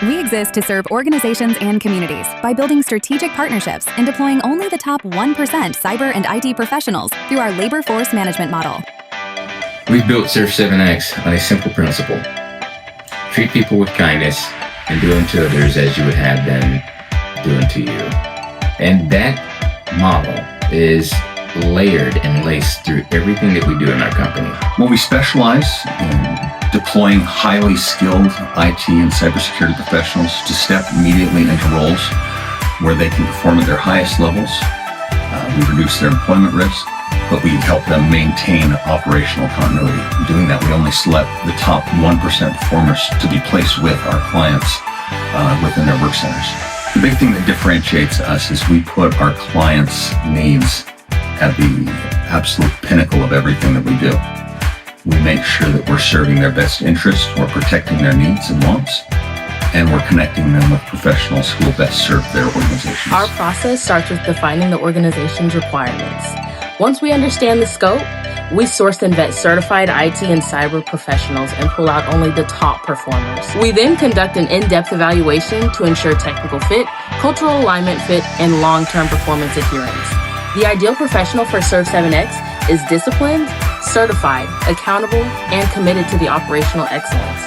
We exist to serve organizations and communities by building strategic partnerships and deploying only the top 1% cyber and IT professionals through our labor force management model. We've built SURV7X on a simple principle. Treat people with kindness and do unto others as you would have them do unto you. And that model is layered and laced through everything that we do in our company. Well, we specialize in deploying highly skilled IT and cybersecurity professionals to step immediately into roles where they can perform at their highest levels. We reduce their employment risk, but we help them maintain operational continuity. In doing that, we only select the top 1% performers to be placed with our clients within their work centers. The big thing that differentiates us is we put our clients' needs at the absolute pinnacle of everything that we do. We make sure that we're serving their best interests, we're protecting their needs and wants, and we're connecting them with professionals who will best serve their organizations. Our process starts with defining the organization's requirements. Once we understand the scope, we source and vet certified IT and cyber professionals and pull out only the top performers. We then conduct an in-depth evaluation to ensure technical fit, cultural alignment fit, and long-term performance adherence. The ideal professional for SURV7X is disciplined, certified, accountable, and committed to the operational excellence.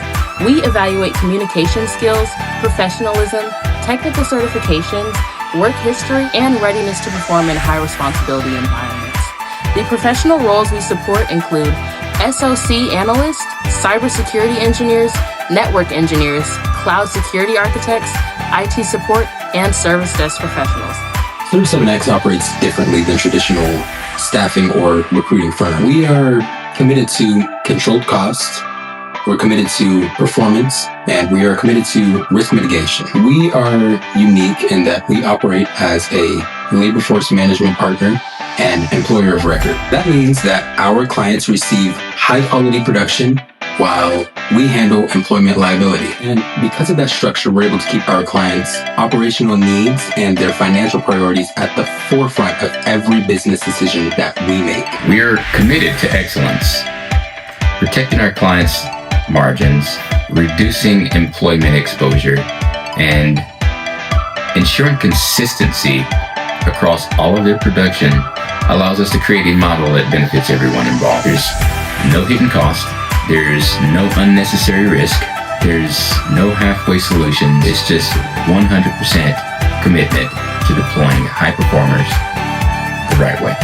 We evaluate communication skills, professionalism, technical certifications, work history, and readiness to perform in high-responsibility environments. The professional roles we support include SOC analysts, cybersecurity engineers, network engineers, cloud security architects, IT support, and service desk professionals. SURV7X operates differently than traditional staffing or recruiting firms. We are committed to controlled costs, we're committed to performance, and we are committed to risk mitigation. We are unique in that we operate as a labor force management partner and employer of record. That means that our clients receive high quality production while we handle employment liability. And because of that structure, we're able to keep our clients' operational needs and their financial priorities at the forefront of every business decision that we make. We are committed to excellence, protecting our clients' margins, reducing employment exposure, and ensuring consistency across all of their production allows us to create a model that benefits everyone involved. There's no hidden cost. There's no unnecessary risk. There's no halfway solution. It's just 100% commitment to deploying high performers the right way.